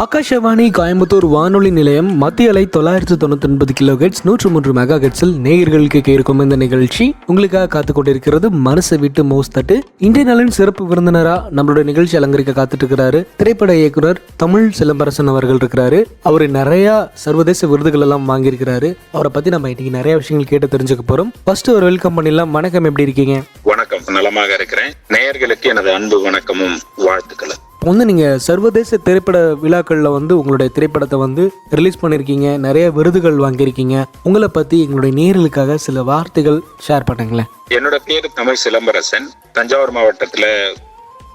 ஆகாஷவாணி கோயம்புத்தூர் வானொலி நிலையம் மத்திய அலை 999 கிலோஹெர்ட்ஸ் 103 மெகா ஹெர்ட்ஸில் நேயர்களுக்கு கேட்கும் இந்த நிகழ்ச்சி உங்களுக்காக காத்து கொண்டிருக்கிறது. மனசை விட்டு மவுஸ் தட்டு. இன்றைய நாளின் சிறப்பு விருந்தினரா நம்மளோட நிகழ்ச்சி அலங்கரிக்க காத்துட்டு இருக்கிறாரு திரைப்பட இயக்குனர் தமிழ் சிலம்பரசன் அவர்கள் இருக்கிறாரு. அவரு நிறைய சர்வதேச விருதுகள் எல்லாம் வாங்கியிருக்கிறாரு. அவரை பத்தி நம்ம இன்னைக்கு நிறைய விஷயங்கள் கேட்டு தெரிஞ்சுக்க போறோம். ஃபர்ஸ்ட் ஒரு வெல்கம் பண்ணிடலாம். வணக்கம், எப்படி இருக்கீங்க? வணக்கம், நலமாக இருக்கிறேன். நேயர்களுக்கு எனது அன்பு வணக்கமும் வாழ்த்துக்களும். நீங்க சர்வதேச திரைப்பட விழாக்கள்ல உங்களுடைய திரைப்படத்தை ரிலீஸ் பண்ணிருக்கீங்க, நிறைய விருதுகள் வாங்கியிருக்கீங்க. உங்களை பத்தி எங்களுடைய நேயர்களுக்காக சில வார்த்தைகள் ஷேர் பண்ணுங்களேன். என்னோட பேரு தமிழ் சிலம்பரசன். தஞ்சாவூர் மாவட்டத்துல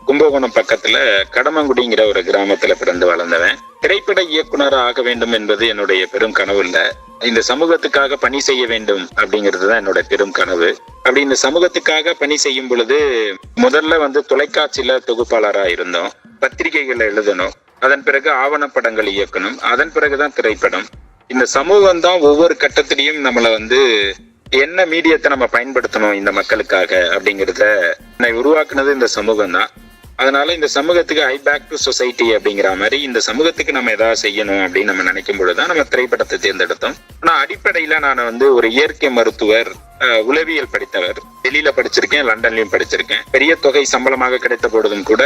கும்பகோணம் பக்கத்துல கடமங்குடிங்கிற ஒரு கிராமத்துல பிறந்து வளர்ந்தவன். திரைப்பட இயக்குனர் ஆக வேண்டும் என்பது என்னுடைய பெரும் கனவு இல்ல. இந்த சமூகத்துக்காக பணி செய்ய வேண்டும் அப்படிங்கிறது தான் என்னோட பெரும் கனவு. அப்படி இந்த சமூகத்துக்காக பணி செய்யும் பொழுது முதல்ல தொலைக்காட்சியில தொகுப்பாளரா இருந்தோம். பத்திரிகைகள் எழுதணும், அதன் பிறகு ஆவணப்படங்கள் இயக்கணும், அதன் பிறகுதான் திரைப்படம். இந்த சமூகம் தான் ஒவ்வொரு கட்டத்திலையும் நம்மளை என்ன மீடியத்தை நம்ம பயன்படுத்தணும் இந்த மக்களுக்காக அப்படிங்கிறத என்னை உருவாக்குனது இந்த சமூகம் தான். அதனால இந்த சமூகத்துக்கு ஐ பேக் டு சொசைட்டி அப்படிங்கிற மாதிரி இந்த சமூகத்துக்கு நம்ம ஏதாவது செய்யணும் அப்படின்னு நம்ம நினைக்கும் பொழுதுதான் நம்ம திரைப்படத்தை தேர்ந்தெடுத்தோம். ஆனா அடிப்படையில நான் ஒரு இயற்கை மருத்துவர், உளவியல் படித்தவர். டெல்லியில படிச்சிருக்கேன், லண்டன்லயும் படிச்சிருக்கேன். பெரிய தொகை சம்பளமாக கிடைத்த பொழுதும் கூட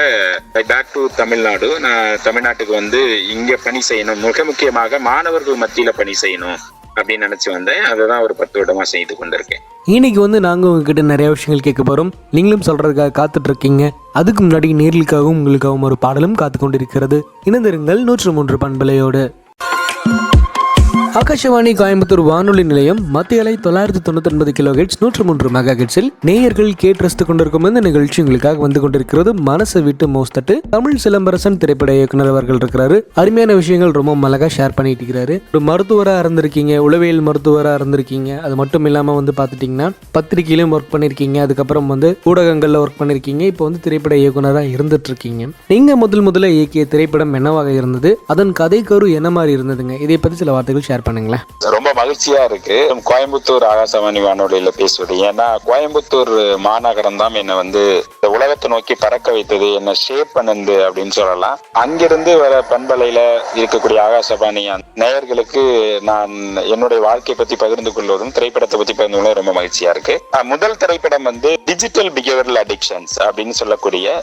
ஐ பேக் டு தமிழ்நாடு. நான் தமிழ்நாட்டுக்கு இங்க பணி செய்யணும், மிக முக்கியமாக மாணவர்கள் மத்தியில பணி செய்யணும் அப்படின்னு நினைச்சு வந்தேன். அதுதான் ஒரு 10 வருடமா செய்து கொண்டிருக்கேன். இன்னைக்கு நாங்கள் உங்ககிட்ட நிறைய விஷயங்கள் கேட்க போகிறோம். நீங்களும் சொல்கிறதுக்காக காத்துட்டு இருக்கீங்க. அதுக்கு முன்னாடி நேர்களுக்காகவும் உங்களுக்காகவும் ஒரு பாடலும் காத்து கொண்டிருக்கிறது. இணைந்திருங்கள் 103 பண்பலையோடு. ஆகாஷவாணி கோயம்புத்தூர் வானொலி நிலையம் மத்திய அலை 999 கிலோஹெர்ட்ஸ் 103 மெகா ஹெர்ட்ஸில் நேயர்கள் கேட்டு ரசித்து கொண்டிருக்கும் இந்த நிகழ்ச்சி உங்களுக்காக வந்து கொண்டிருக்கிறது. மனசை விட்டு மவுஸ் தட்டு. தமிழ் சிலம்பரசன் திரைப்பட இயக்குனர் அவர்கள் இருக்கிறாரு. அருமையான விஷயங்கள் ரொம்ப அழகா ஷேர் பண்ணிட்டு இருக்கிறாரு. ஒரு மருத்துவராக இருந்திருக்கீங்க, உளவியல் மருத்துவராக இருந்திருக்கீங்க. அது மட்டும் இல்லாம பார்த்துட்டீங்கன்னா பத்திரிகையிலும் ஒர்க் பண்ணிருக்கீங்க, அதுக்கப்புறம் ஊடகங்கள்ல ஒர்க் பண்ணிருக்கீங்க. இப்போ திரைப்பட இயக்குனராக இருந்துட்டு இருக்கீங்க. நீங்க முதல்ல இயக்கிய திரைப்படம் என்னவாக இருந்தது? அதன் கதை கரு என்ன மாதிரி இருந்ததுங்க? இதை பத்தி சில வார்த்தைகள் ஷேர் பண்ணுங்களேன். ரொம்ப மகிழ்ச்சியா இருக்கு கோயம்புத்தூர் ஆகாசவாணி வானொலியில பேசுவது. ஏன்னா கோயம்புத்தூர் மாநகரம் தான் என்ன இந்த உலகத்தை நோக்கி பறக்க வைத்தது, என்ன ஷேப் பண்ணுது அப்படின்னு சொல்லலாம். அங்கிருந்து வர பண்பலையில இருக்கக்கூடிய ஆகாசவாணி நேயர்களுக்கு நான் என்னுடைய வாழ்க்கையை பத்தி பகிர்ந்து கொள்வதும் திரைப்படத்தை பத்தி பகிர்ந்து கொள்வதும் ரொம்ப மகிழ்ச்சியா இருக்கு. முதல் திரைப்படம் டிஜிட்டல் பிஹேவியரல் அடிக்ஷன்ஸ் அப்படின்னு சொல்லக்கூடிய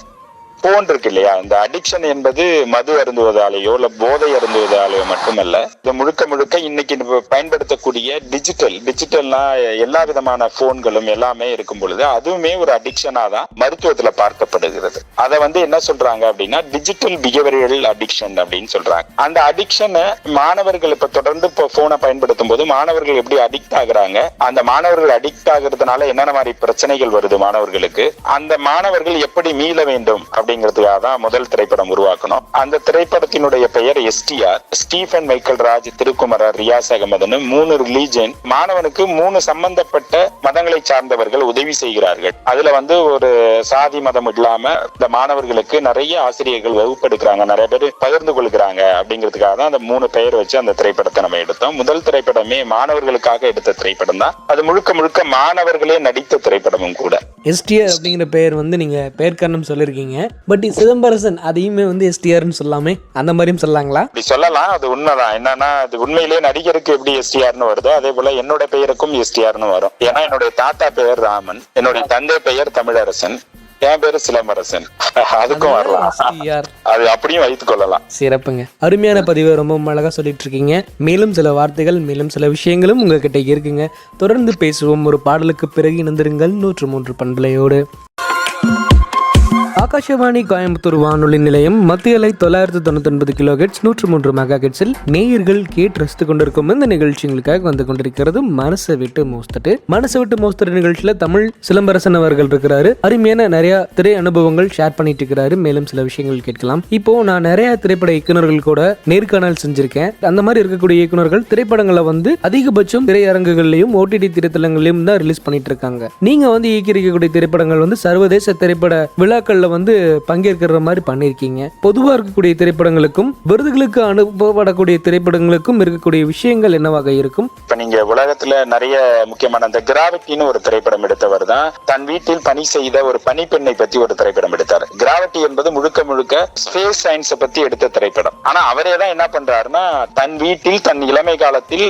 போன் இருக்கு இல்லையா, இந்த அடிக்ஷன் என்பது மது அருந்துவதாலேயோ இல்ல போதை அருந்துவதாலேயோ மட்டுமல்ல. இது முழுக்க இன்னைக்கு பயன்படுத்தக்கூடிய டிஜிட்டல்னா எல்லா விதமான போன்களும் எல்லாமே இருக்கும் பொழுது அதுவுமே ஒரு அடிக்ஷனா தான் மருத்துவத்துல பார்க்கப்படுகிறது. அதை என்ன சொல்றாங்க அப்படின்னா டிஜிட்டல் பிஹேவியரல் அடிக்ஷன் அப்படின்னு சொல்றாங்க. அந்த அடிக்ஷனை மாணவர்கள் இப்ப தொடர்ந்து போனை பயன்படுத்தும் போது மாணவர்கள் எப்படி அடிக்ட் ஆகுறாங்க, அந்த மாணவர்கள் அடிக்ட் ஆகுறதுனால என்னென்ன மாதிரி பிரச்சனைகள் வருது மாணவர்களுக்கு, அந்த மாணவர்கள் எப்படி மீள வேண்டும் அப்படிங்கிறதுக்காக தான் முதல் திரைப்படம் உருவாக்கணும். அந்த திரைப்படத்தினுடைய பெயர் STR, Stephen Michael Raj, Thirukumarar, Riyaz அகமதுன்னு 3 ரிலீஜன். மாணவனுக்கு 3 சம்பந்தப்பட்ட மதங்களை சார்ந்தவர்கள் உதவி செய்கிறார்கள். அதுல ஒரு சாதி மதம் இல்லாம இந்த மாணவர்களுக்கு நிறைய ஆசிரியர்கள் வகுப்பெடுக்கிறாங்க, நிறைய பேர் பகிர்ந்து கொள்கிறாங்க. அப்படிங்கிறதுக்காக தான் அந்த 3 பெயர் வச்சு அந்த திரைப்படத்தை நம்ம எடுத்தோம். முதல் திரைப்படமே மாணவர்களுக்காக எடுத்த திரைப்படம் தான். அது முழுக்க மாணவர்களே நடித்த திரைப்படமும் கூட. STR அப்படிங்கிற பெயர் நீங்க பெயர் காரணம் சொல்லிருக்கீங்க. பட் சிதம்பரசன் அதையுமே STRன்னு சொல்லாமே, அந்த மாதிரியும் சொல்லலாங்களா? அப்படி சொல்லலாம், அது உண்மைதான். என்னன்னா அது உண்மையிலேயே நடிகருக்கு எப்படி STRன்னு வருதோ அதே போல என்னோட பெயருக்கும் STRன்னு வரும். ஏன்னா என்னுடைய தாத்தா பெயர் ராமன், என்னுடைய தந்தை பெயர் தமிழரசன், என் பேரு சிலம்பரசன். அதுக்கும் வரலாம், அது அப்படியும் வைத்துக் கொள்ளலாம். சிறப்புங்க, அருமையான பதிவு, ரொம்ப அழகா சொல்லிட்டு இருக்கீங்க. மேலும் சில வார்த்தைகள், மேலும் சில விஷயங்களும் உங்ககிட்ட இருக்குங்க. தொடர்ந்து பேசுவோம். ஒரு பாடலுக்கு பிறகு இணைந்திருங்கள் 103 பண்பலையோடு. ஆகாஷவாணி கோயம்புத்தூர் வானொலி நிலையம் மத்திய அலை 999 கிலோஹெர்ட்ஸ் 103 மெகா ஹெர்ட்ஸில் நேயர்கள் கேட்டு ரசித்து கொண்டிருக்கும் இந்த நிகழ்ச்சிகளுக்காக வந்து கொண்டிருக்கிறது மனசை விட்டு மோஸ்தட்டு. மனசை விட்டு மோஸ்தட்டு நிகழ்ச்சியில தமிழ் சிலம்பரசன் அவர்கள் இருக்கிறாரு. அருமையான நிறைய திரை அனுபவங்கள் ஷேர் பண்ணிட்டு இருக்கிறாரு. மேலும் சில விஷயங்கள் கேட்கலாம். இப்போ நான் நிறைய திரைப்பட இயக்குநர்கள் கூட நேர்காணல் செஞ்சிருக்கேன். அந்த மாதிரி இருக்கக்கூடிய இயக்குநர்கள் திரைப்படங்களை அதிகபட்சம் திரையரங்குகள்லயும் OTT திரைத்தளங்களையும் தான் ரிலீஸ் பண்ணிட்டு இருக்காங்க. நீங்க இயக்கியிருக்கக்கூடிய திரைப்படங்கள் சர்வதேச திரைப்பட விழாக்கள் விழாக்கள்ல வந்து பங்கேற்கிற மாதிரி பண்ணிருக்கீங்க. பொதுவா இருக்கக்கூடிய திரைப்படங்களுக்கும் விருதுகளுக்கு அனுப்பப்படக்கூடிய திரைப்படங்களுக்கும் இருக்கக்கூடிய விஷயங்கள் என்னவாக இருக்கும்? இப்ப நீங்க உலகத்துல நிறைய முக்கியமான அந்த கிராவிட்டின்னு ஒரு திரைப்படம் எடுத்தவர் தான் தன் வீட்டில் பணி செய்த ஒரு பணிப்பெண்ணை பத்தி ஒரு திரைப்படம் எடுத்தார். கிராவிட்டி என்பது முழுக்க முழுக்க ஸ்பேஸ் சயின்ஸை பத்தி எடுத்த திரைப்படம். ஆனா அவரே தான் என்ன பண்றாருன்னா தன் வீட்டில் தன் இளமை காலத்தில்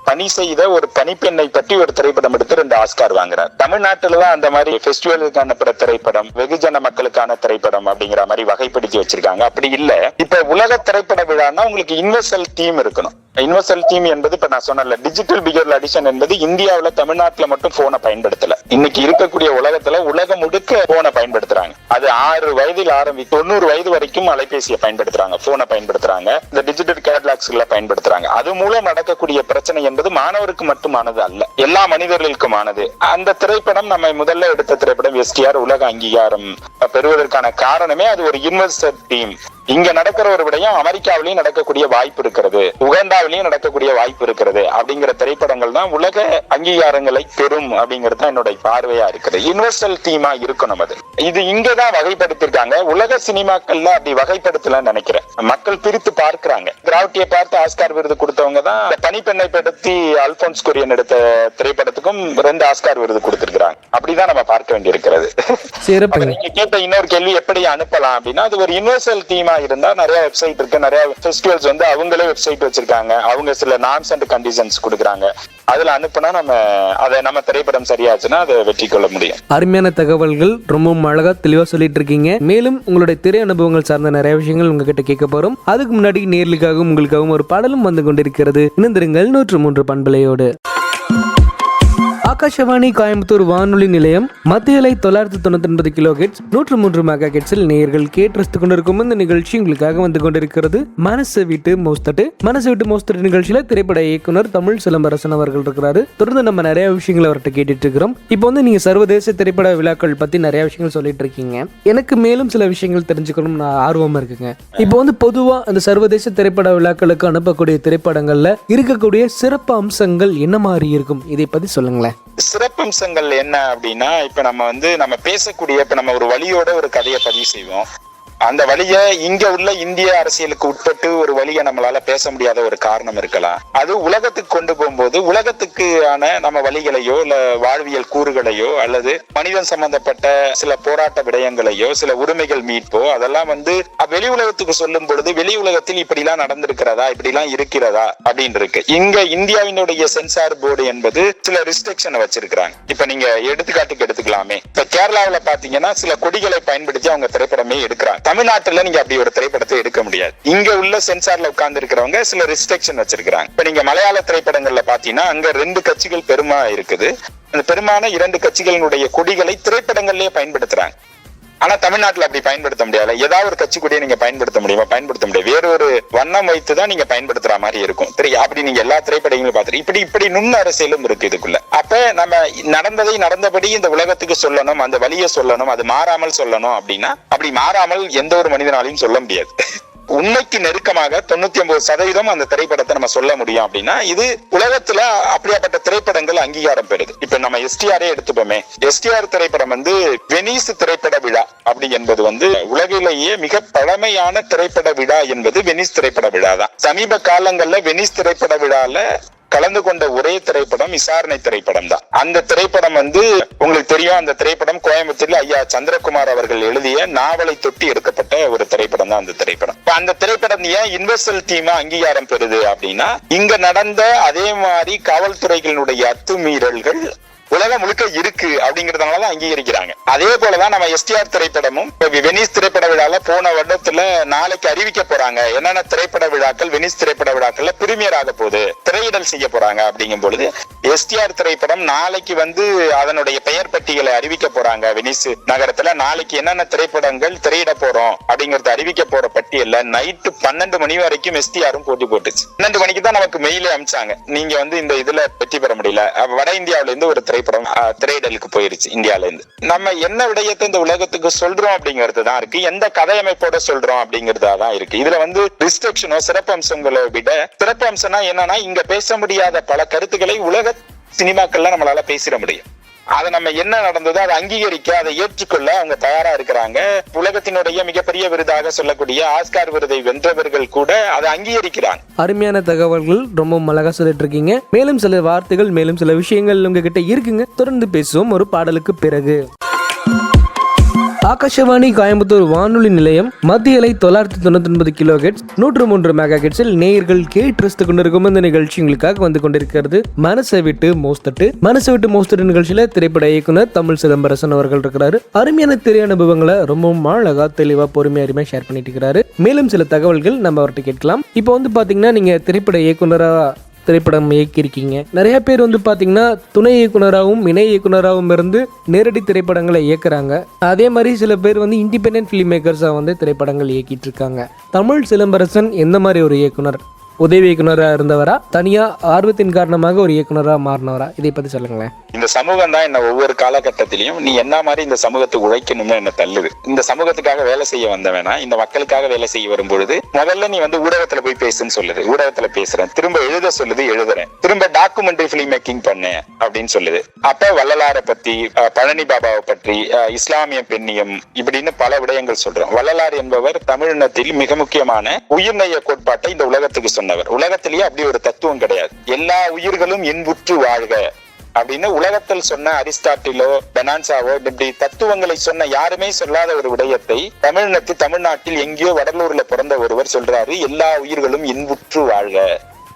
பணி செய்த ஒரு பணிப்பெண்ணை பற்றி ஒரு திரைப்படம் எடுத்து 2 ஆஸ்கார் வாங்குறார். தமிழ்நாட்டுலதான் அந்த மாதிரி பெஸ்டிவலுக்கு அனுப்புற திரைப்படம், வெகுஜன மக்களுக்கான திரைப்படம் அப்படிங்கிற மாதிரி வகைப்படுத்தி வச்சிருக்காங்க. அப்படி இல்ல இப்ப உலக திரைப்பட விழான்னா உங்களுக்கு யுனிவர்சல் தீம் இருக்கணும். யுனிவர்சல் தீம் என்பது இப்ப நான் சொன்னல டிஜிட்டல் பிகர் அடிஷன் என்பது இந்தியாவில தமிழ்நாட்டுல மட்டும் போனை பயன்படுத்தல. இன்னைக்கு இருக்கக்கூடிய உலகத்துல உலகம் முழுக்க போனை பயன்படுத்துறாங்க. அது 6 வயதில் ஆரம்பித்து 90 வயது வரைக்கும் அலைபேசியை பயன்படுத்துறாங்க, போனை பயன்படுத்துறாங்க, இந்த டிஜிட்டல் கேட்லாக்ஸ்ல பயன்படுத்துறாங்க. அது மூலம் நடக்கக்கூடிய பிரச்சனை என்பது மாணவருக்கு மட்டுமானது அல்ல, எல்லா மனிதர்களுக்குமானது. அந்த திரைப்படம் நம்ம முதல்ல எடுத்த திரைப்படம் எஸ்டிஆர் உலக அங்கீகாரம் பெறுவதற்கான காரணமே அது ஒரு யுனிவர்சல் தீம். இங்க நடக்கிற ஒரு விடயம் அமெரிக்காவிலையும் நடக்கக்கூடிய வாய்ப்பு இருக்கிறது, உகாண்டாவிலையும் நடக்கக்கூடிய வாய்ப்பு இருக்கிறது அப்படிங்கிற திரைப்படங்கள் தான் உலக அங்கீகாரங்களை பெறும் அப்படிங்கிறது தான் என்னுடைய பார்வையா இருக்குது. யுனிவர்சல் தீமா இருக்கணும். அது இது இங்கதான் வகைப்படுத்திருக்காங்க. உலக சினிமாக்கள்ல அப்படி வகைப்படுத்தலன்னு நினைக்கிறேன். மக்கள் பிரித்து பார்க்கிறாங்க. கிராவிட்டியை பார்த்து ஆஸ்கார் விருது கொடுத்தவங்க தான் பணிப்பெண்ணை படுத்தி அல்போன்ஸ் குரியன் எடுத்த திரைப்படத்துக்கும் 2 ஆஸ்கார் விருது கொடுத்திருக்கிறாங்க. அப்படிதான் நம்ம பார்க்க வேண்டியிருக்கிறது. நீங்க கேட்ட இன்னொரு கேள்வி எப்படி அனுப்பலாம் அப்படின்னா, அது ஒரு யுனிவர்சல் தீமா இருந்தா நிறைய வெப்சைட் இருக்கு, நிறைய ஃபெஸ்டிவல்ஸ் வந்து அவங்களே வெப்சைட் வச்சிருக்காங்க, அவங்க சில நார்ம்ஸ் அண்ட் கண்டிஷன்ஸ் கொடுக்குறாங்க. அதுல அனுப்புனா நம்ம திரைப்படம் சரியாச்சுன்னா அதை வெற்றி கொள்ள முடியும். அருமையான தகவல்கள், ரொம்பவும் அழகா தெளிவா சொல்லிட்டு இருக்கீங்க. மேலும் உங்களுடைய திரை அனுபவங்கள் சார்ந்த நிறைய விஷயங்கள் உங்ககிட்ட கேட்க போறோம். அதுக்கு முன்னாடி நேர்களுக்காகவும் உங்களுக்காகவும் ஒரு பாடலும் வந்து கொண்டிருக்கிறது. இணைந்திருங்கள் 103 பண்பலையோடு. ஆகாஷவாணி கோயம்புத்தூர் வானொலி நிலையம் மத்திய அலை 999 கிலோஹெர்ட்ஸ் 103 மெகா ஹெர்ட்ஸில் நேயர்கள் கேட்டு ரசித்துக் கொண்டிருக்கும் இந்த நிகழ்ச்சி உங்களுக்காக வந்து கொண்டிருக்கிறது மனசு விட்டு மோஸ்தட்டு. மனசு விட்டு மோஸ்தட்டு நிகழ்ச்சியில திரைப்பட இயக்குனர் தமிழ் சிலம்பரசன் அவர்கள் இருக்கிறாரு. தொடர்ந்து நம்ம நிறைய விஷயங்களை அவர்கிட்ட கேட்டுட்டு இருக்கிறோம். இப்போ வந்து நீங்க சர்வதேச திரைப்பட விழாக்கள் பத்தி நிறைய விஷயங்கள் சொல்லிட்டு இருக்கீங்க. எனக்கு மேலும் சில விஷயங்கள் தெரிஞ்சுக்கணும் நான் ஆர்வமா இருக்குங்க. இப்போ வந்து பொதுவா அந்த சர்வதேச திரைப்பட விழாக்களுக்கு அனுப்பக்கூடிய திரைப்படங்கள்ல இருக்கக்கூடிய சிறப்பு அம்சங்கள் என்ன மாதிரி இருக்கும், இதை பத்தி சொல்லுங்களேன். சிறப்பம்சங்கள் என்ன அப்படின்னா, இப்ப நம்ம பேசக்கூடிய இப்ப நம்ம ஒரு வழியோட ஒரு கதையை பதிவு செய்வோம். அந்த வழியை இங்க உள்ள இந்திய அரசியலுக்கு உட்பட்டு ஒரு வழியை நம்மளால பேச முடியாத ஒரு காரணம் இருக்கலாம். அது உலகத்துக்கு கொண்டு போகும்போது உலகத்துக்கான நம்ம வழிகளையோ இல்ல வாழ்வியல் கூறுகளையோ அல்லது மனிதன் சம்பந்தப்பட்ட சில போராட்ட விடயங்களையோ சில உரிமைகள் மீட்போ அதெல்லாம் வெளி உலகத்துக்கு சொல்லும் பொழுது வெளி உலகத்தில் இப்படிலாம் நடந்திருக்கிறதா, இப்படிலாம் இருக்கிறதா அப்படின்னு இருக்கு. இங்க இந்தியாவினுடைய சென்சார் போர்டு என்பது சில ரிஸ்ட்ரிக்ஷனை வச்சிருக்கிறாங்க. இப்ப நீங்க எடுத்துக்காட்டுக்கு எடுத்துக்கலாமே, இப்ப கேரளாவில பாத்தீங்கன்னா சில கொடிகளை பயன்படுத்தி அவங்க திரைப்படமே எடுக்கிறாங்க. தமிழ்நாட்டுல நீங்க அப்படி ஒரு திரைப்படத்தை எடுக்க முடியாது. இங்க உள்ள சென்சார்ல உட்கார்ந்து இருக்கிறவங்க சில ரெஸ்ட்ரிக்ஷன் வச்சிருக்காங்க. இப்ப நீங்க மலையாள திரைப்படங்கள்ல பாத்தீங்கன்னா அங்க 2 கட்சிகள் பெருமா இருக்குது. அந்த பெருமான 2 கட்சிகளினுடைய கொடிகளை திரைப்படங்கள்லயே பயன்படுத்துறாங்க. ஆனா தமிழ்நாட்டுல அப்படி பயன்படுத்த முடியாது. ஏதாவது ஒரு கட்சி கொடியை நீங்க பயன்படுத்த முடியுமா? பயன்படுத்த முடியாது. வேறொரு வண்ணம் வைத்துதான் நீங்க பயன்படுத்துற மாதிரி இருக்கும். அப்படி நீங்க எல்லா திரைப்படங்களும் பார்த்துட்டு இப்படி நுண் அரசியலும் இருக்கு இதுக்குள்ள. அப்ப நம்ம நடந்ததை நடந்தபடி இந்த உலகத்துக்கு சொல்லணும், அந்த வழியை சொல்லணும், அது மாறாமல் சொல்லணும் அப்படின்னா அப்படி மாறாமல் எந்த ஒரு மனிதனாலையும் சொல்ல முடியாது. உண்மைக்கு நெருக்கமாக 99% அந்த திரைப்படத்தை நம்ம சொல்ல முடியும் அப்படின்னா இது உலகத்துல அப்படியாப்பட்ட திரைப்படங்கள் அங்கீகாரம் பெறுது. இப்ப நம்ம எஸ்டிஆரே எடுத்துப்போமே, எஸ்டிஆர் திரைப்படம் வெனிஸ் திரைப்பட விழா அப்படி என்பது உலகிலேயே மிக பழமையான திரைப்பட விழா என்பது வெனிஸ் திரைப்பட விழா தான். சமீப காலங்கள்ல வெனிஸ் திரைப்பட விழால கலந்து கொண்ட ஒரே திரைப்படம் விசாரணை திரைப்படம் தான். அந்த திரைப்படம் உங்களுக்கு தெரியும், அந்த திரைப்படம் கோயம்புத்தூர்ல ஐயா சந்திரகுமார் அவர்கள் எழுதிய நாவலை தொட்டி எடுக்கப்பட்ட ஒரு திரைப்படம் தான் அந்த திரைப்படம். அந்த திரைப்படம் ஏன் யுனிவர்சல் தீமா அங்கீகாரம் பெறுது அப்படின்னா, இங்க நடந்த அதே மாதிரி காவல்துறைகளுடைய அத்துமீறல்கள் உலகம் முழுக்க இருக்கு அப்படிங்கறதுனாலதான் அங்கீகரிக்கிறாங்க. அதே போலதான் நம்ம எஸ்டிஆர் திரைப்படமும் வெனிஸ் திரைப்பட விழால போன வருடத்துல நாளைக்கு அறிவிக்க போறாங்க என்னென்ன திரைப்பட விழாக்கள் வெனிஸ் திரைப்பட விழாக்கள்ல பிரீமியர் ஆக போகுது, திரையிடல் செய்ய போறாங்க. அப்படிங்கும் பொழுது எஸ்டிஆர் திரைப்படம் நாளைக்கு அதனுடைய பெயர் பட்டியலை அறிவிக்க போறாங்க. வெனிஸ் நகரத்துல நாளைக்கு என்னென்ன திரைப்படங்கள் திரையிட போறோம் அப்படிங்கறது அறிவிக்க போற பட்டியல்ல நைட்டு 12 மணி வரைக்கும் எஸ்டிஆரும் போட்டி போட்டுச்சு. 12 மணிக்கு தான் நமக்கு மெயிலே அனுப்பிச்சாங்க, நீங்க இந்த இதுல வெற்றி பெற முடியல. வட இந்தியாவில இருந்து ஒரு திரைப்படம் திரையிடலுக்கு போயிருச்சு இந்தியால இருந்து. நம்ம என்ன விடயத்தை இந்த உலகத்துக்கு சொல்றோம் அப்படிங்கிறது தான் இருக்கு, எந்த கதையமைப்போட சொல்றோம் அப்படிங்கறதா தான் இருக்கு. இதுல ரிஸ்ட்ரிக்ஷனோ சிறப்பு அம்சங்களை விட சிறப்பு அம்சம்னா என்னன்னா, இங்க பேச முடியாத பல கருத்துக்களை உலக சினிமாக்கள்ல நம்மளால பேசிட முடியும். அதை நம்ம என்ன நடந்ததோ அதை அங்கீகரிக்க, அதை ஏற்றுக்கொள்ள அவங்க தயாரா இருக்கிறாங்க. உலகத்தினுடைய மிகப்பெரிய விருதாக சொல்லக்கூடிய ஆஸ்கார் விருதை வென்றவர்கள் கூட அதை அங்கீகரிக்கிறாங்க. அருமையான தகவல்கள், ரொம்ப அழகா சொல்லிட்டு இருக்கீங்க. மேலும் சில வார்த்தைகள், மேலும் சில விஷயங்கள் உங்ககிட்ட இருக்குங்க. தொடர்ந்து பேசுவோம் ஒரு பாடலுக்கு பிறகு. ஆகாஷவாணி கோயம்புத்தூர் வானொலி நிலையம் மத்திய அலை 999 கிலோஹெர்ட்ஸ் 103 மெகாஹெர்ட்ஸில் நேயர்கள் கேட்டு ரசித்துக் கொண்டிருக்கும் இந்த நிகழ்ச்சி உங்களுக்காக வந்து கொண்டிருக்கிறது மனசை விட்டு மோஸ்தட்டு. மனசை விட்டு மோஸ்தட்டு நிகழ்ச்சியில திரைப்பட இயக்குனர் தமிழ் சிலம்பரசன் அவர்கள் இருக்கிறாரு. அருமையான திரை அனுபவங்களை ரொம்பவும் அழகா தெளிவா பொறுமையா ஷேர் பண்ணிட்டு இருக்கிறாரு. மேலும் சில தகவல்கள் நம்ம அவர்கிட்ட கேட்கலாம். இப்போ வந்து பாத்தீங்கன்னா நீங்க திரைப்பட இயக்குனரா திரைப்படம் இயக்கியிருக்கீங்க. நிறைய பேர் வந்து பார்த்தீங்கன்னா துணை இயக்குனராகவும் இணை இயக்குனராகவும் இருந்து நேரடி திரைப்படங்களை இயக்குறாங்க. அதே மாதிரி சில பேர் வந்து இண்டிபெண்டன்ட் ஃபிலிம் மேக்கர்ஸாக வந்து திரைப்படங்கள் இயக்கிட்டு இருக்காங்க. தமிழ் சிலம்பரசன் எந்த மாதிரி ஒரு இயக்குனர்? உதவி இயக்குனராக இருந்தவரா, தனியா ஆர்வத்தின் காரணமாக ஒரு இயக்குனராக மாறினவரா? இதை பத்தி சொல்லுங்களேன். இந்த சமூகம் தான் என்ன ஒவ்வொரு காலகட்டத்திலையும் நீ என்ன மாதிரி இந்த சமூகத்துக்கு உழைக்கணும்னு என்ன தள்ளுது. இந்த சமூகத்துக்காக வேலை செய்ய வந்தவனா, இந்த மக்களுக்காக வேலை செய்ய வரும்பொழுது முதல்ல நீ வந்து ஊடகத்துல போய் பேசுன்னு சொல்லுது, ஊடகத்துல பேசுறேன். திரும்ப எழுத சொல்லுது, எழுதுறேன். திரும்ப டாக்குமெண்ட்ரி பிலிம் மேக்கிங் பண்ணு அப்படின்னு சொல்லுது. அப்ப வள்ளலாரை பத்தி, பழனி பாபாவை பற்றி, இஸ்லாமிய பெண்ணியம், இப்படின்னு பல விடயங்கள் சொல்றோம். வள்ளலார் என்பவர் தமிழினத்தில் மிக முக்கியமான உயிர்நெய்ய கோட்பாட்டை இந்த உலகத்துக்கு சொன்னவர். உலகத்திலேயே அப்படி ஒரு தத்துவம் கிடையாது. எல்லா உயிர்களும் இன்புற்று வாழ்க அப்படின்னு உலகத்தில் சொன்ன அரிஸ்டாட்டிலோ பெனான்சாவோ இப்படி தத்துவங்களை சொன்ன யாருமே சொல்லாத ஒரு விடயத்தை தமிழ்நாட்டில் எங்கேயோ வடலூர்ல பிறந்த ஒருவர் சொல்றாரு. எல்லா உயிர்களும் இன்புற்று வாழ்க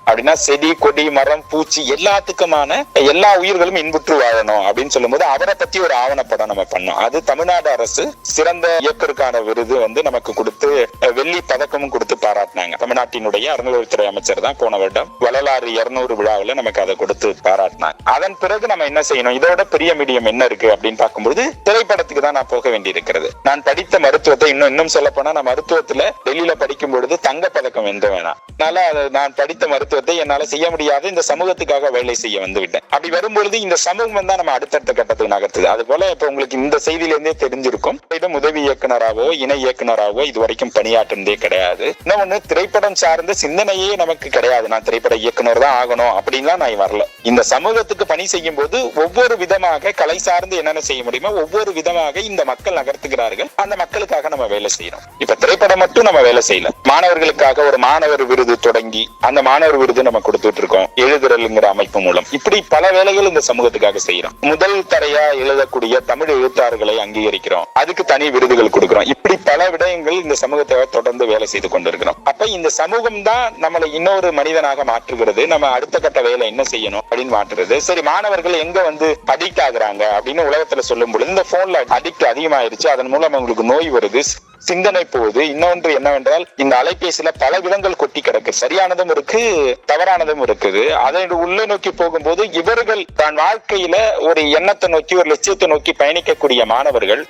அப்படின்னா செடி கொடி மரம் பூச்சி எல்லாத்துக்குமான எல்லா உயிர்களும் இன்புற்று வாழணும் அப்படின்னு சொல்லும் போது அவரை பத்தி ஒரு ஆவணப்படம் நம்ம பண்ணோம். அது தமிழ்நாடு அரசு சிறந்த இயக்குனருக்கான விருது வந்து நமக்கு கொடுத்து வெள்ளி பதக்கமும் கொடுத்து பாராட்டினாங்க. தமிழ்நாட்டினுடைய அறநிலையத்துறை அமைச்சர் தான் போன வருடம் வள்ளலாறு 200 விழாவில் நமக்கு அதை கொடுத்து பாராட்டினாங்க. அதன் பிறகு நம்ம என்ன செய்யணும்? இதோட பெரிய மீடியம் என்ன இருக்கு அப்படின்னு பார்க்கும்போது திரைப்படத்துக்கு தான் நான் போக வேண்டி இருக்கிறது. நான் படித்த மருத்துவத்தை இன்னும் சொல்ல போனா நான் மருத்துவத்துல டெல்லியில படிக்கும் பொழுது தங்க பதக்கம் வென்ற வேணாம். அதனால நான் படித்த மருத்துவத்தை என்னால செய்ய முடியாது, இந்த சமூகத்துக்காக வேலை செய்ய வந்து விட்டேன். அப்படி வரும்பொழுது இந்த சமூகம் தான் நம்ம அடுத்தடுத்த கட்டத்துக்கு நகர்த்துது. அது போல இப்ப உங்களுக்கு இந்த செய்தியில இருந்தே தெரிஞ்சிருக்கும், உதவி இயக்குனராகவோ இணை இயக்குனராகவோ இது வரைக்கும் பணியாற்றுனதே கிடையாது. இன்னொன்னு, திரைப்படம் சார்ந்த சிந்தனையே நமக்கு கிடையாது. நான் திரைப்பட இயக்குனர் தான் ஆகணும் அப்படின்லாம் நான் வரல. இந்த சமூகத்துக்கு பணி செய்யும் போது ஒவ்வொரு விதமாக கலை சார்ந்து என்னென்ன செய்ய முடியுமோ ஒவ்வொரு விதமாக இந்த மக்கள் நகர்த்துகிறார்கள். அந்த மக்களுக்காக நம்ம வேலை செய்யணும். இப்ப திரைப்படம் மட்டும் நம்ம வேலை செய்யல. மாணவர்களுக்காக ஒரு மாணவர் விருது தொடங்கி அந்த மாணவர் விருது நம்ம கொடுத்துட்டு இருக்கோம் எழுதுறல்ங்கிற அமைப்பு மூலம். இப்படி பல வேலைகள் இந்த சமூகத்துக்காக செய்யறோம். முதல் தரையா எழுதக்கூடிய தமிழ் எழுத்தாளர்களை அங்கீகரிக்கிறோம், அதுக்கு தனி விருதுகள் கொடுக்கிறோம். இப்படி பல விடயங்கள் இந்த சமூகத்தை தொடர்ந்து வேலை செய்து கொண்டிருக்கிறோம். அப்ப இந்த சமூகம் தான் நம்மளை இன்னொரு மனிதனாக மாற்றுகிறது. நம்ம அடுத்த கட்ட வேலை என்ன செய்யணும் அப்படின்னு மாற்றுறது. சரி, மாணவர்கள் எங்க வந்து அடிக்ட் ஆகுறாங்க அப்படின்னு உலகத்துல சொல்லும் பொழுது இந்த போன்ல அடிக்ட் அதிகமாயிருச்சு. அதன் மூலம் அவங்களுக்கு நோய் வருது, சிந்தனை போகுது. இன்னொன்று என்னவென்றால் இந்த அலைபேசியில பல விதங்கள் கொட்டி கிடக்கு. சரியானதும் இருக்கு, தவறானதும் இருக்குது. அதை உள்ள நோக்கி போகும்போது இவர்கள் தான் வாழ்க்கையில ஒரு எண்ணத்தை நோக்கி ஒரு லட்சியத்தை நோக்கி பயணிக்கக்கூடிய மாணவர்கள்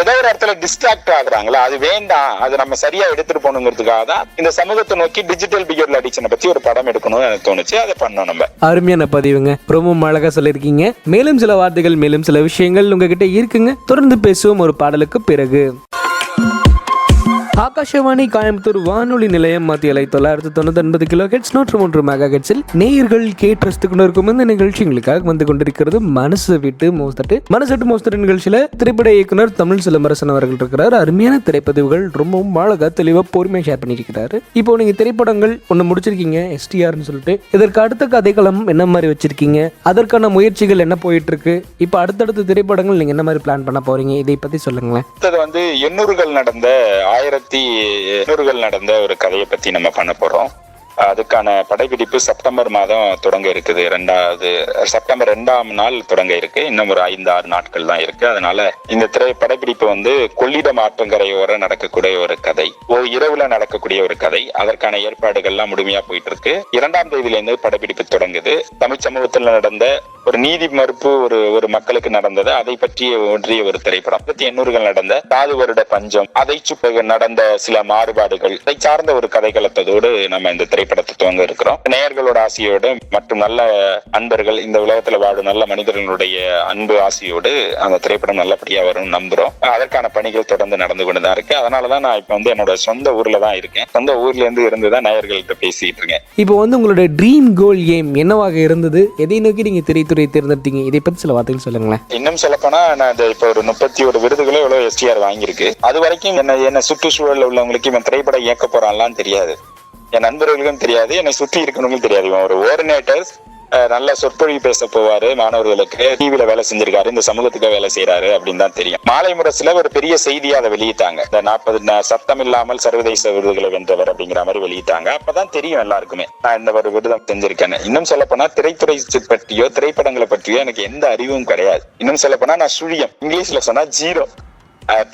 ஏதோ ஒரு இடத்துல டிஸ்ட்ராக்ட் ஆகுறாங்களா, அது வேண்டாம், அது நம்ம சரியா எடுத்துட்டு போகணுங்கிறதுக்காக தான் இந்த சமூகத்தை நோக்கி டிஜிட்டல் பிஹேவியர் அடிக்ஷனை பத்தி ஒரு படம் எடுக்கணும்னு எனக்கு தோணுச்சு. அதை பண்ணோம். நம்ம அருமையான பதிவுங்க, ரொம்ப அழகா சொல்லியிருக்கீங்க. மேலும் சில வார்த்தைகள், மேலும் சில விஷயங்கள் உங்ககிட்ட இருக்குங்க. தொடர்ந்து பேசுவோம் ஒரு பாடலுக்கு பிறகு. ஆகாஷவாணி கோயம்புத்தூர் வானொலி நிலையம் மத்திய அலை 999 கிலோஹெர்ட்ஸ் 103 மெகாஹெர்ட்ஸில் நேயர்கள் கேட்டு ரசித்துக் கொண்டிருக்கும் இந்த நிகழ்ச்சி உங்களுக்காக வந்து கொண்டிருக்கிறது மனசு விட்டு மோஸ்தட்டு. மனசு விட்டு மோஸ்தட்டு நிகழ்ச்சியில திரைப்பட இயக்குனர் தமிழ் சிலம்பரசன் அவர்கள் இருக்கிறார். அருமையான திரைப்பதிவுகள் ரொம்பவும் அழகா தெளிவா பொறுமையா ஷேர் பண்ணியிருக்கிறாரு. இப்போ நீங்க திரைப்படங்கள் ஒண்ணு முடிச்சிருக்கீங்க STRன்னு சொல்லிட்டு, இதற்கு அடுத்த கதைக்களம் என்ன மாதிரி வச்சிருக்கீங்க? அதற்கான முயற்சிகள் என்ன போயிட்டு இருக்கு? இப்போ அடுத்தடுத்த திரைப்படங்கள் நீங்க என்ன மாதிரி பிளான் பண்ண போறீங்க? இதை பத்தி சொல்லுங்களேன். இது வந்து 800கள் நடந்த 1800கள் நடந்த ஒரு கதையை பத்தி நம்ம பண்ண போறோம். அதுக்கான படைப்பிடிப்பு செப்டம்பர் மாதம் தொடங்க இருக்குது. செப்டம்பர் 2ஆம் நாள் தொடங்க இருக்கு. இன்னும் ஒரு 5-6 நாட்கள் தான் இருக்கு. அதனால இந்த படைப்பிடிப்பு வந்து கொள்ளிடம் ஆற்றங்கரையோர நடக்கக்கூடிய ஒரு கதை, ஒரு இரவுல நடக்கக்கூடிய ஒரு கதை. அதற்கான ஏற்பாடுகள்லாம் முழுமையா போயிட்டு இருக்கு. 2ஆம் தேதியிலிருந்து படைப்பிடிப்பு தொடங்குது. தமிழ் சமூகத்தில் நடந்த ஒரு நீதி மறுப்பு ஒரு மக்களுக்கு நடந்தது, அதை பற்றி ஒன்றிய ஒரு திரைப்படம். 1800கள் நடந்த சாது வருட பஞ்சம், அதை சுற்றி நடந்த சில மாறுபாடுகள், அதை சார்ந்த ஒரு கதைக்களத்தோடு நம்ம இந்த திரைப்படம் திரைப்படத்தை துவங்க இருக்கிறோம். நேயர்களோட ஆசையோடு மற்றும் நல்ல அன்பர்கள், இந்த உலகத்துல வாழும் நல்ல மனிதர்களுடைய அன்பு ஆசையோடு அந்த திரைப்படம் நல்லபடியா வரும் நம்புறோம். அதற்கான பணிகள் தொடர்ந்து நடந்து கொண்டுதான் இருக்கு. அதனாலதான் நான் இப்ப வந்து என்னோட சொந்த ஊர்ல தான் இருக்கேன். சொந்த ஊர்ல இருந்து இருந்துதான் நேயர்கள்ட்ட பேசிட்டு இருக்கேன். இப்போ வந்து உங்களுடைய ட்ரீம் கோல் எய்ம் என்னவாக இருந்தது? எதை நோக்கி நீங்க திரைத்துறையை தேர்ந்தெடுத்தீங்க? இதை பத்தி சில வார்த்தைகள் சொல்லுங்களேன். இன்னும் சொல்லப்போனா நான் இப்ப ஒரு 31 விருதுகளோ எவ்வளவு STR வாங்கியிருக்கு. அது வரைக்கும் என்ன சுற்றுச்சூழல் உள்ளவங்களுக்கு இவன் திரைப்படம் இயக்க போறான்லாம் தெரியாது, என் நண்பர்களுக்கும் தெரியாது, என்னை சுற்றி இருக்கவங்களுக்கும் தெரியாது. இவன் ஒரு ஓர்டினேட்டர், நல்ல சொற்பொழிவு பேச போவாரு, மாணவர்களுக்கு டிவில வேலை செஞ்சிருக்காரு, இந்த சமூகத்துக்கு வேலை செய்யறாரு அப்படின்னு தான் தெரியும். மாலை முரசுல ஒரு பெரிய செய்தியா அதை வெளியிட்டாங்க. இந்த 40 சத்தம் இல்லாமல் சர்வதேச விருதுகளை வென்றவர் அப்படிங்கிற மாதிரி வெளியிட்டாங்க. அப்பதான் தெரியும் எல்லாருக்குமே நான் இந்த ஒரு விருதம் செஞ்சிருக்கேன்னு. இன்னும் சொல்ல போனா திரைத்துறை பற்றியோ திரைப்படங்களை பற்றியோ எனக்கு எந்த அறிவும் கிடையாது. இன்னும் சொல்ல போனா நான் சுழியம், இங்கிலீஷ்ல சொன்னா 0.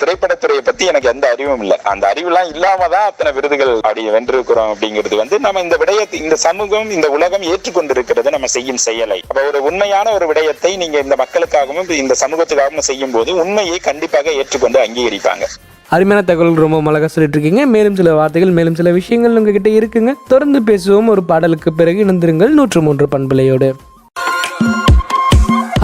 திரைப்படத்துறையை பத்தி எனக்கு எந்த அறிவும் இல்லை. அந்த அறிவுலாம் இல்லாமதான் அத்தனை விருதுகள் அப்படி வென்றிருக்கிறோம். அப்படிங்கிறது வந்து நம்ம இந்த விடயத்தை, இந்த சமூகம், இந்த உலகம் ஏற்றுக்கொண்டிருக்கிறது நம்ம செய்யும் செயலை. அப்ப ஒரு உண்மையான ஒரு விடயத்தை நீங்க இந்த மக்களுக்காகவும் இந்த சமூகத்துக்காகவும் செய்யும் போது உண்மையை கண்டிப்பாக ஏற்றுக்கொண்டு அங்கீகரிப்பாங்க. அருமையான தகவல், ரொம்ப அழகா சொல்லிட்டு இருக்கீங்க. மேலும் சில வார்த்தைகள், மேலும் சில விஷயங்கள் உங்ககிட்ட இருக்குங்க. தொடர்ந்து பேசுவோம். ஒரு பாடலுக்கு பிறகு இணைந்திருங்கள் 103 பண்பலையோடு.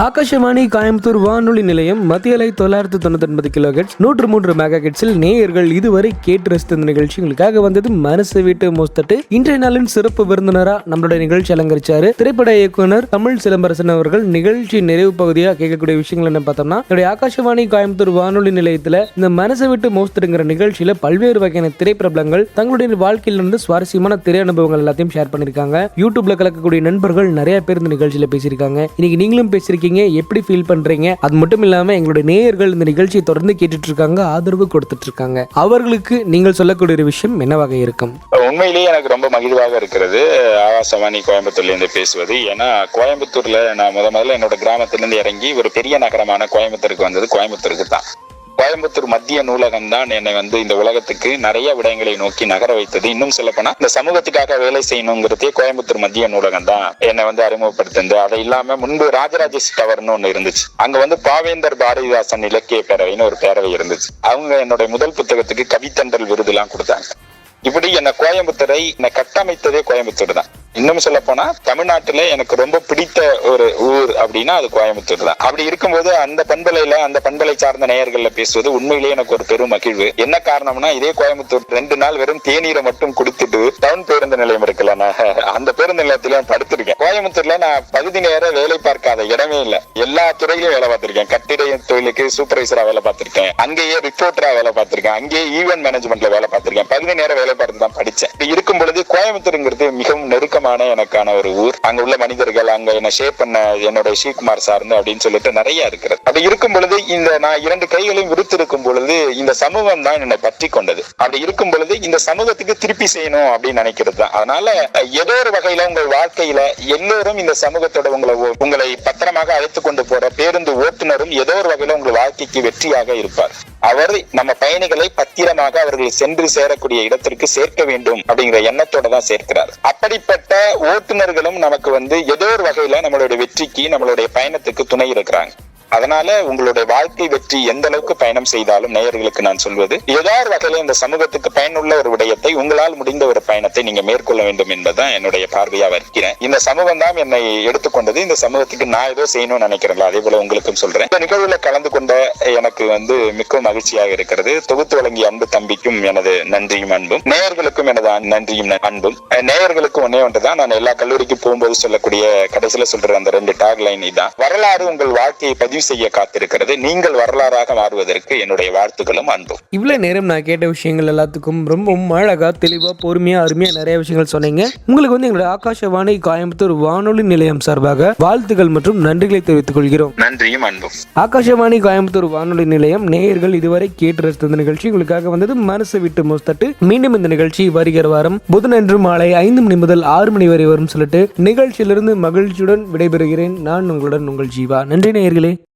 ஆகாஷவாணி கோயம்புத்தூர் வானொலி நிலையம் மத்திய அலை 999 கிலோஹெர்ட்ஸ் 103 மெகாஹெர்ட்ஸில் நேயர்கள் இதுவரை கேட்டு ரசித்த நிகழ்ச்சி உங்களுக்காக வந்தது மனசு வீட்டு மோஸ்தட்டு. இன்றைய நாளின் சிறப்பு விருந்தினரா நம்மளுடைய நிகழ்ச்சி அலங்கரிச்சாரு திரைப்பட இயக்குனர் தமிழ் சிலம்பரசன் அவர்கள். நிகழ்ச்சி நிறைவு பகுதியா கேட்கக்கூடிய விஷயங்கள் என்ன பார்த்தோம்னா, என்னுடைய ஆகாஷவாணி கோயம்புத்தூர் வானொலி நிலையத்துல இந்த மனசு வீட்டு மோஸ்தட்டுங்கிற நிகழ்ச்சியில பல்வேறு வகையான திரைப்பிரபலங்கள் தங்களுடைய வாழ்க்கையிலிருந்து சுவாரஸ்யமான திரை அனுபவங்கள் எல்லாத்தையும் ஷேர் பண்ணிருக்காங்க. யூடியூப்ல கலக்கக்கூடிய நண்பர்கள் நிறைய பேர் இந்த நிகழ்ச்சியில பேசியிருக்காங்க. இன்னைக்கு நீங்களும் பேசியிருக்கீங்க, எப்படி ஃபீல் பண்றீங்க? அது மட்டும் இல்லாம எங்களுடைய நேயர்கள் இந்த நிகழ்ச்சியை தொடர்ந்து கேட்டுட்டு இருக்காங்க, ஆதரவு கொடுத்துட்டு இருக்காங்க. அவர்களுக்கு நீங்கள் சொல்லக்கூடிய விஷயம் என்னவாக இருக்கும்? உண்மையிலேயே எனக்கு ரொம்ப மகிழ்வாக இருக்கிறது ஆகாசவாணி கோயம்புத்தூர்ல இருந்து பேசுவது. ஏன்னா கோயம்புத்தூர்ல நான் முதல்ல என்னோட கிராமத்திலிருந்து இறங்கி ஒரு பெரிய நகரமான கோயம்புத்தூருக்கு வந்தது கோயம்புத்தூருக்கு தான். கோயம்புத்தூர் மத்திய நூலகம் தான் என்னை வந்து இந்த உலகத்துக்கு நிறைய விடயங்களை நோக்கி நகர வைத்தது. இன்னும் சொல்ல போனா இந்த சமூகத்துக்காக வேலை செய்யணுங்கிறதே கோயம்புத்தூர் மத்திய நூலகம் தான் என்னை வந்து அறிமுகப்படுத்துது. அதை இல்லாம முன்பு ராஜராஜ டவர்னு ஒண்ணு இருந்துச்சு. அங்க வந்து பாவேந்தர் பாரதிதாசன் இலக்கிய பேரவைன்னு ஒரு பேரவை இருந்துச்சு. அவங்க என்னுடைய முதல் புத்தகத்துக்கு கவித்தண்டல் விருது எல்லாம் கொடுத்தாங்க. இப்படி என்ன கோயம்புத்தூரை என்னை கட்டமைத்ததே கோயம்புத்தூர் தான். இன்னும் சொல்ல போனா தமிழ்நாட்டுல எனக்கு ரொம்ப பிடித்த ஒரு ஊர் அப்படின்னா அது கோயம்புத்தூர் தான். அப்படி இருக்கும்போது அந்த பண்பலை சார்ந்த நேயர்கள்ல பேசுவது உண்மையிலேயே எனக்கு ஒரு பெரும் மகிழ்வு. என்ன காரணம்னா, இதே கோயம்புத்தூர் 2 நாள் வெறும் தேநீரை மட்டும் குடித்துட்டு டவுன் பேருந்து நிலையம் இருக்குல்ல, அந்த பேருந்து நிலையத்தில படுத்திருக்கேன். கோயம்புத்தூர்ல நான் பகுதி நேர வேலை பார்க்காத இடமே இல்லை. எல்லா துறையிலும் வேலை பார்த்திருக்கேன். கட்டிட தொழிலுக்கு சூப்பர்வைசரா வேலை பார்த்திருக்கேன், அங்கேயே ரிப்போர்ட்டரா வேலை பார்த்திருக்கேன், அங்கேயே ஈவென்ட் மேனேஜ்மெண்ட்ல வேலை பார்த்திருக்கேன். பகுதி நேர வேலை பார்த்து தான் படிச்சேன். இப்படி இருக்கும் பொழுது கோயம்புத்தூருங்கிறது மிகவும் நெருக்கமான எனக்கான ஒரு ஊர். அங்க உள்ள மனிதர்கள், அங்க என்ன ஷேப் பண்ண என்னோட ஸ்ரீகுமார் சார்ந்து அப்படின்னு சொல்லிட்டு நிறைய இருக்கிறது. அப்படி இருக்கும் பொழுது இந்த நான் 2 கைகளையும் விருத்து இருக்கும் பொழுது இந்த சமூகம் தான் என்னை பற்றி கொண்டது. அப்படி இருக்கும் பொழுது இந்த சமூகத்துக்கு திருப்பி செய்யணும் அப்படின்னு நினைக்கிறது தான். அதனால ஏதோ ஒரு வகையில உங்கள் வாழ்க்கையில எல்லோரும் இந்த சமூகத்தோட உங்களை பத்திரமாக அழைத்து கொண்டு போற பேருந்து ஓட்டுநரும் ஏதோ ஒரு வகையில உங்கள் வாழ்க்கைக்கு வெற்றியாக இருப்பார். அவர் நம்ம பயணிகளை பத்திரமாக அவர்கள் சென்று சேரக்கூடிய இடத்திற்கு சேர்க்க வேண்டும் அப்படிங்கிற எண்ணத்தோட தான் சேர்க்கிறார். அப்படிப்பட்ட ஓட்டுநர்களும் நமக்கு வந்து ஏதோ ஒரு வகையில நம்மளுடைய வெற்றிக்கு, நம்மளுடைய பயணத்துக்கு துணை இருக்கிறாங்க. அதனால உங்களுடைய வாழ்க்கை வெற்றி எந்த அளவுக்கு பயணம் செய்தாலும் நேயர்களுக்கு நான் சொல்வது, ஏதாவது வகையில இந்த சமூகத்துக்கு பயனுள்ள ஒரு விடயத்தை, உங்களால் முடிந்த ஒரு பயணத்தை நீங்க மேற்கொள்ள வேண்டும் என்பதுதான் என்னுடைய பார்வையா இருக்கிறேன். இந்த சமூகம் தான் என்னை எடுத்துக்கொண்டது. இந்த சமூகத்துக்கு நான் ஏதோ செய்யணும்னு நினைக்கிறேன். அதே போல உங்களுக்கும் சொல்றேன். இந்த நிகழ்வுல கலந்து கொண்ட எனக்கு வந்து மிகவும் மகிழ்ச்சியாக இருக்கிறது. தொகுத்து வழங்கிய அன்பு தம்பிக்கும் எனது நன்றியும் அன்பும், நேயர்களுக்கும் எனது நன்றியும் அன்பும். நேயர்களுக்கு ஒன்னே ஒன்றுதான், நான் எல்லா கல்லூரிக்கு போகும்போது சொல்லக்கூடிய கடைசியில சொல்ற அந்த 2 டாக் லைன் தான், வரலாறு உங்கள் வாழ்க்கையை பதிவு செய்ய காத்திருக்கிறது, நீங்கள் வரலாறாக மாறுவதற்கு என்னுடைய வாழ்த்துக்களும் அன்பும். இவ்வளவு நேரம் நான் கேட்ட விஷயங்கள் எல்லாத்துக்கும் ரொம்ப அழகா, தெளிவா, பொறுமையா, அருமையா நிறைய விஷயங்கள் சொன்னீங்க. உங்களுக்கு வந்து எங்களுடைய ஆகாஷவாணி கோயம்புத்தூர் வானொலி நிலையம் சார்பாக வாழ்த்துக்கள் மற்றும் நன்றிகளை தெரிவித்துக் கொள்கிறோம். நன்றியும் அன்பும். ஆகாஷவாணி கோயம்புத்தூர் வானொலி நிலையம் நேயர்கள் இதுவரை கேட்டு ரசித்த நிகழ்ச்சி உங்களுக்காக வந்தது மனசு விட்டு மோஸ்தட்டு. மீண்டும் இந்த நிகழ்ச்சி வருகிற வாரம் புதனன்று மாலை 5 மணி முதல் 6 மணி வரை வரும் சொல்லிட்டு நிகழ்ச்சியிலிருந்து மகிழ்ச்சியுடன் விடைபெறுகிறேன். நான் உங்களுடன் உங்கள் ஜீவா. நன்றி நேயர்களே.